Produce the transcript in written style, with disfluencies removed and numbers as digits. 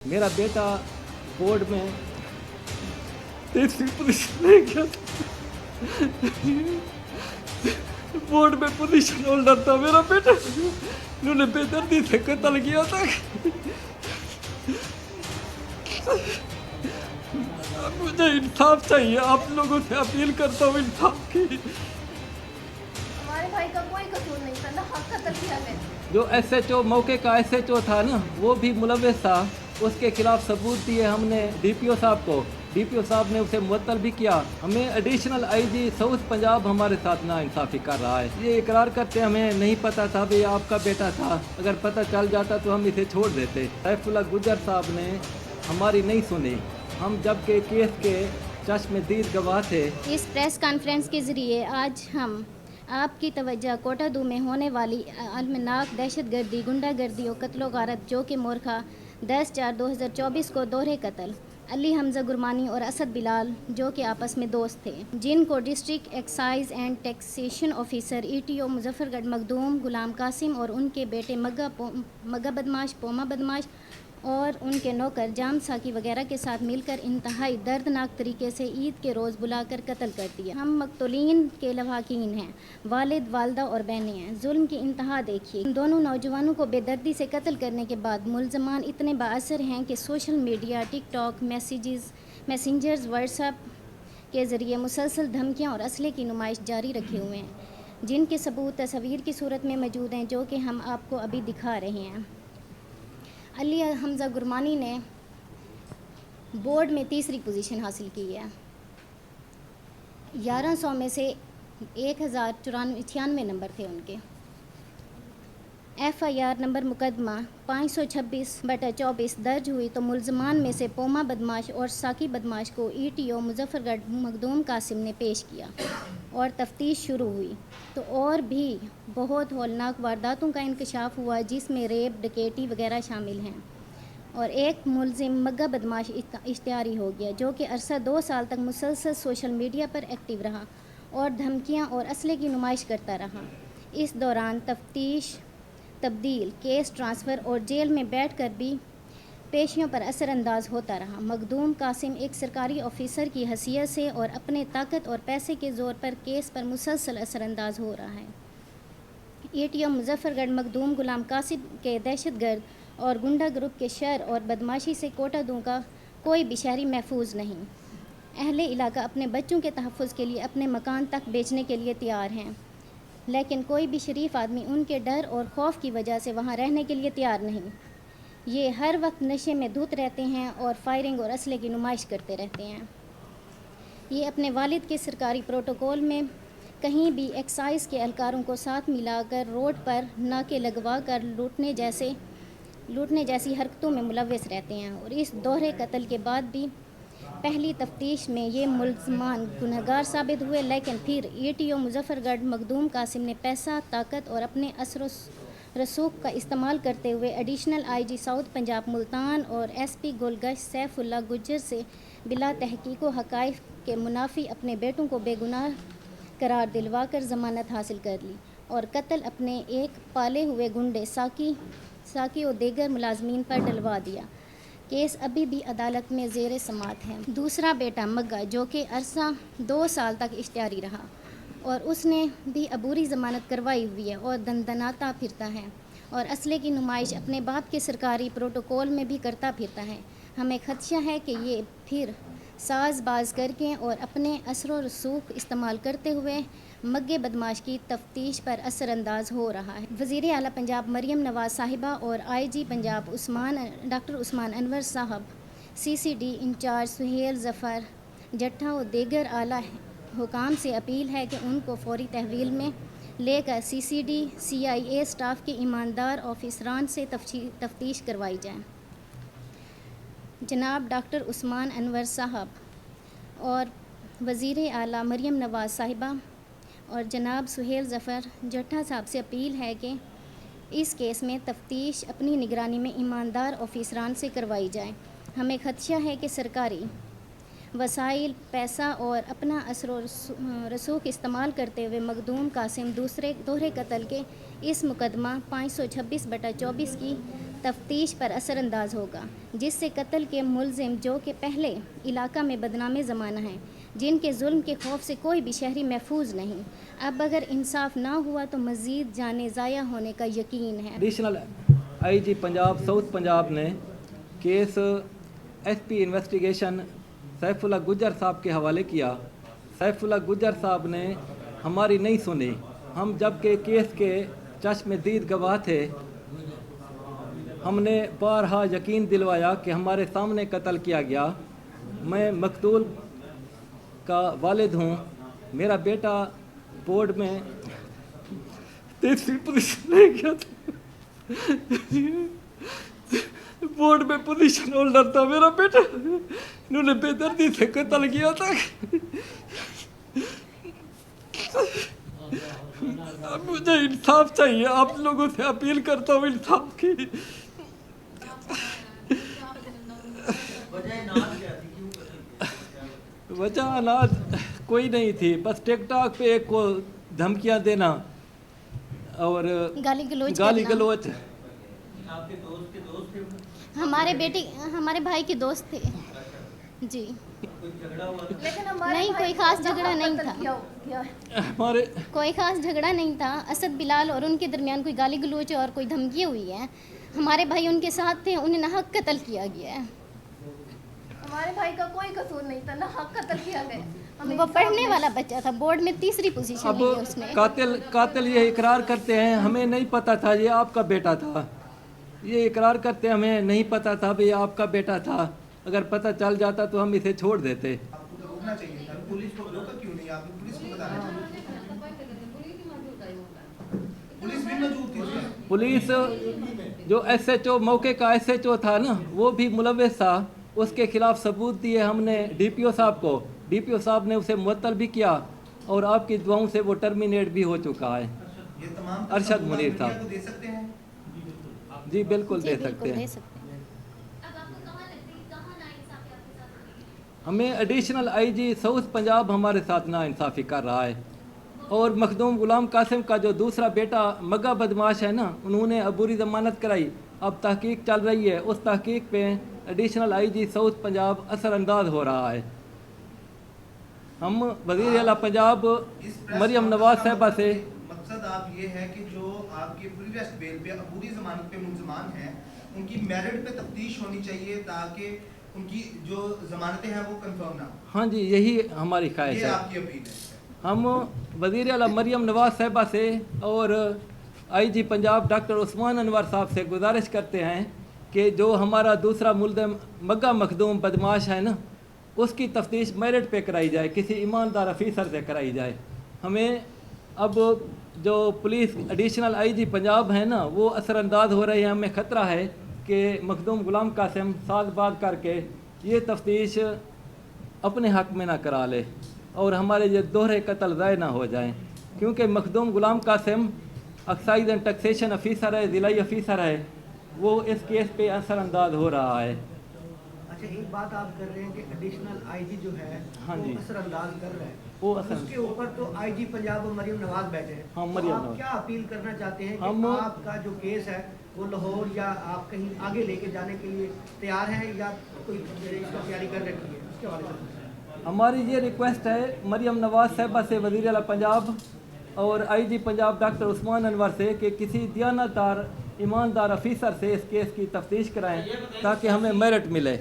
मेरा बेटा बोर्ड में तीसरी पोजीशन ले गया था। बोर्ड में पोजीशन होल्डर था मेरा बेटा, उन्होंने बेदर्दी से कत्ल किया था। मुझे इंसाफ चाहिए, आप लोगों से अपील करता हूँ इंसाफ की। हमारे भाई का कोई कसूर नहीं था ना, हक कत्ल किया गया। जो एसएचओ मौके का एसएचओ था ना, वो भी मुलव्वस था, उसके खिलाफ सबूत दिए हमने डीपीओ साहब को। डीपीओ साहब ने उसे मुअत्तल भी किया। हमें एडिशनल आईजी साउथ पंजाब हमारे साथ नाइंसाफ़ी कर रहा है। ये इकरार करते हमें नहीं पता था भी आपका बेटा था, अगर पता चल जाता तो हम इसे छोड़ देते। सैफुल्लाह गुजर साहब ने हमारी नहीं सुनी, हम जबकि केस के चश्मदीद गवाह थे। इस प्रेस कॉन्फ्रेंस के ज़रिए आज हम आपकी तवज्जो कोटादू में होने वाली अलमनाक दहशतगर्दी, गुंडागर्दी और कत्ल गारत जो कि मोरखा 10/4/2024 को दोहरे कत्ल अली हमज़ा गुरमानी और असद बिलाल जो कि आपस में दोस्त थे, जिनको district excise and taxation officer ETO Muzaffargarh Makhdoom Ghulam Qasim और उनके बेटे मग्गा बदमाश, पोमा बदमाश और उनके नौकर जाम साकी वगैरह के साथ मिलकर इंतहाई दर्दनाक तरीके से ईद के रोज़ बुलाकर कत्ल कर दिया। हम मकतूलीन के लवाकिन हैं, वालिद, वालदा और बहनें हैं। जुल्म की इंतहा देखिए। इन दोनों नौजवानों को बेदर्दी से कत्ल करने के बाद मुलजमान इतने बाअसर हैं कि social media, TikTok, messengers, WhatsApp के ज़रिए मुसलसल धमकियाँ और असले की नुमाइश जारी रखे हुए हैं, जिनके सबूत तस्वीर की सूरत में मौजूद हैं, जो कि हम आपको अभी दिखा रहे हैं। अली हमज़ा गुरमानी ने बोर्ड में तीसरी पोजीशन हासिल की है। 1100 में से 1098 नंबर थे उनके। FIR नंबर मुकदमा 526/24 दर्ज हुई तो मुलजमान में से पोमा बदमाश और साकी बदमाश को ETO मुजफ्फरगढ़ मखदूम कासिम ने पेश किया और तफ्तीश शुरू हुई तो और भी बहुत हौलनाक वारदातों का इंकशाफ हुआ, जिसमें रेप, डकैती वगैरह शामिल हैं। और एक मुलजिम मग्गा बदमाश इश्तिहारी हो गया, जो कि अरसा 2 साल तक मुसलसल सोशल मीडिया पर एक्टिव रहा और धमकियां और असले की नुमाइश करता रहा। इस दौरान तफ्तीश, तब्दील, केस ट्रांसफ़र और जेल में बैठकर भी पेशियों पर असरअंदाज होता रहा। मखदूम कासिम एक सरकारी ऑफिसर की हैसियत से और अपने ताकत और पैसे के ज़ोर पर केस पर मुसलसल असरअंदाज हो रहा है। ETO मुजफ्फरगढ़ मखदूम गुलाम कासिम के दहशतगर्द और गुंडा ग्रुप के शर और बदमाशी से कोटादू का कोई भी शहरी महफूज नहीं। अहले इलाका अपने बच्चों के तहफ़्फ़ुज़ के लिए अपने मकान तक बेचने के लिए तैयार हैं, लेकिन कोई भी शरीफ आदमी उनके डर और खौफ की वजह से वहाँ रहने के लिए तैयार नहीं। ये हर वक्त नशे में धुत रहते हैं और फायरिंग और असले की नुमाइश करते रहते हैं। ये अपने वालिद के सरकारी प्रोटोकॉल में कहीं भी एक्साइज के एहलकारों को साथ मिलाकर रोड पर नाके लगवा कर लूटने जैसी हरकतों में मुलव्वस रहते हैं। और इस दोहरे कत्ल के बाद भी पहली तफ्तीश में ये मुलजमान गुनहगार साबित हुए, लेकिन फिर ETO मुजफ्फरगढ़ मखदूम कासिम ने पैसा, ताकत और अपने असर रसूख का इस्तेमाल करते हुए additional IG south Punjab Multan और SP गोलगश्त सैफुल्लाह गुजर से बिला तहकीक व हक़ाइक़ के मुनाफी अपने बेटों को बेगुनाह करार दिलवाकर ज़मानत हासिल कर ली और कत्ल अपने एक पाले हुए गुंडे साकी और दीगर मुलाजमीन पर डलवा दिया। केस अभी भी अदालत में ज़ेर समाअत है। दूसरा बेटा मग्गा, जो कि अरसा 2 साल तक इश्तिहारी रहा और उसने भी अबूरी ज़मानत करवाई हुई है और दंदनाता फिरता है और असले की नुमाइश अपने बाप के सरकारी प्रोटोकॉल में भी करता फिरता है। हमें खदशा है कि ये फिर साज़बाज करके और अपने असर व रसूख इस्तेमाल करते हुए मग्गे बदमाश की तफ्तीश पर असरअंदाज हो रहा है। वज़ीर आला पंजाब मरियम नवाज़ साहिबा और IG पंजाब डॉक्टर उस्मान अनवर साहब, CCD इंचार्ज सुहेल ज़फ़र जट्ठा और दीगर आला हुकाम से अपील है कि उनको फौरी तहवील में लेकर CCD CIA स्टाफ के ईमानदार ऑफिसरान से तफ्तीश करवाई जाए। जनाब डॉक्टर उस्मान अनवर साहब और वज़ीर आला मरियम नवाज़ साहिबा और जनाब सुहेल ज़फ़र जट्ठा साहब से अपील है कि इस केस में तफ्तीश अपनी निगरानी में ईमानदार ऑफिसरान से करवाई जाए। हमें खदशा है कि सरकारी वसाइल, पैसा और अपना असर रसूख इस्तेमाल करते हुए मखदूम कासिम दूसरे दोहरे कत्ल के इस मुकदमा 526/24 की तफ्तीश पर असर अंदाज होगा, जिससे कत्ल के मुलजिम जो कि पहले इलाका में बदनाम ज़माना हैं, जिनके जुल्म के खौफ से कोई भी शहरी महफूज नहीं, अब अगर इंसाफ ना हुआ तो मज़ीद जाने ज़ाया होने का यकीन है। Additional IG Punjab south Punjab ने case SP investigation Saifullah Gujjar sahab के हवाले किया। सैफुल्ला गुज्जर साहब ने हमारी नहीं सुनी। हम जबकि केस के चश्मदीद गवाह थे, हमने बारहा यकीन दिलवाया कि हमारे सामने कत्ल किया गया। मैं मकतूल का वालिद हूँ। मेरा बेटा बोर्ड में तीसरी पोजीशन ले गया था, बोर्ड में पोजीशन होल्डर था मेरा बेटा। इन्होंने बेदर्दी से कत्ल किया था। अब मुझे इंसाफ चाहिए, आप लोगों से अपील करता हूँ इंसाफ की। वजह अनाज कोई नहीं थी, बस टिकटॉक पे एक को धमकियां देना और गाली गलोच। हमारे भाई के दोस्त थे जी। लेकिन हमारे नहीं, भाई कोई खास को झगड़ा नहीं कत्ल था। किया है। हमारे कोई खास झगड़ा नहीं था। असद बिलाल और उनके दरमियान कोई गाली गलोच और कोई धमकियाँ हुई हैं। हमारे भाई उनके साथ थे, उन्हें नाहक कत्ल किया गया है। हमारे भाई का कोई कसूर नहीं था, ना हक कत्ल किया गया। हमें वो इंसाफ पढ़ने मिले। वाला बच्चा था, बोर्ड में तीसरी पोजीशन अब ली है उसने। कातिल ये इकरार करते हैं हमें नहीं पता था ये आपका बेटा था। ये इकरार करते हैं हमें नहीं पता था भी ये आपका बेटा था। अगर पता चल जाता तो हम इसे छोड़ देते। आपको तो रोकना चाहिए था, पुलिस को रोका क्यों नहीं? आपने पुलिस को बताना चाहिए। पुलिस भी मौजूद थी उसमें। पुलिस जो एसएचओ मौके का एसएचओ था ना, वो भी मुलव्वस था। उसके खिलाफ सबूत दिए हमने डीपीओ साहब को। डीपीओ साहब ने उसे मुअत्तल भी किया और आपकी दुआओं से वो टर्मिनेट भी हो चुका है। ये तमाम अरशद मुनीर मीडिया साहब। को दे सकते हैं। जी बिल्कुल जी, दे बिल्कुल सकते दे हैं। सकते हैं। हमें एडिशनल आईजी साउथ पंजाब हमारे साथ नाइंसाफ़ी कर रहा है। और मखदूम गुलाम कासिम का जो दूसरा बेटा मग्गा बदमाश है ना, उन्होंने अबूरी ज़मानत कराई। अब तहकीक चल रही है, उस तहकीक पे एडिशनल आईजी साउथ पंजाब असरअंदाज हो रहा है। हम वज़ीर आला पंजाब इस प्रेस मरियम कॉन्फ्रेंस नवाज का साहिबा से मकसद आप ये है कि जो आपके प्रीवियस बेल पे अबूरी जमानत पे मुलजमान हैं, उनकी मेरिट पे तफ्तीश होनी चाहिए ताकि उनकी जो जमानतें हैं वो कंफर्म ना हो। हाँ जी, यही हमारी ख्वाहिश ये है। आपकी अपील है। हम वज़ीर आला मरियम नवाज साहिबा से और आईजी पंजाब डॉक्टर उस्मान अनवर साहब से गुजारिश करते हैं कि जो हमारा दूसरा मुल्ज़िम मग्गा मखदूम बदमाश है ना, उसकी तफ्तीश मेरिट पे कराई जाए, किसी ईमानदार अफीसर से कराई जाए। हमें अब जो पुलिस एडिशनल आईजी पंजाब है ना, वो असरअंदाज हो रही है। हमें ख़तरा है कि मखदूम गुलाम कासिम सालबाद करके ये तफ्तीश अपने हक़ में ना करा ले और हमारे ये दोहरे कत्ल ज़ाय ना हो जाएं। क्योंकि Makhdoom Ghulam Qasim excise and taxation officer है, ज़िलाई अफीसर है, वो इस केस पे असरअंदाज हो रहा है। अच्छा, एक बात आप कर रहे हैं कि एडिशनल आईजी जो है हाँ वो जी। असरअंदाज कर रहा है, वो असर उसके ऊपर तो आईजी पंजाब और मरियम नवाज बैठे हैं। हाँ, तो मरियम आप नवाज। क्या अपील करना चाहते हैं कि हम- आपका जो केस है वो लाहौर या आप कहीं आगे लेके जाने के लिए तैयार हैं या कोई इसका तैयारी कर रखी है? उसके हवाले से हमारी ये रिक्वेस्ट है मरियम नवाज साहिबा से, वज़ीर आला पंजाब और आईजी पंजाब डॉक्टर उस्मान अनवर से कि किसी दियानतदार ईमानदार अफीसर से इस केस की तफ्तीश कराएं ताकि हमें मेरिट मिले।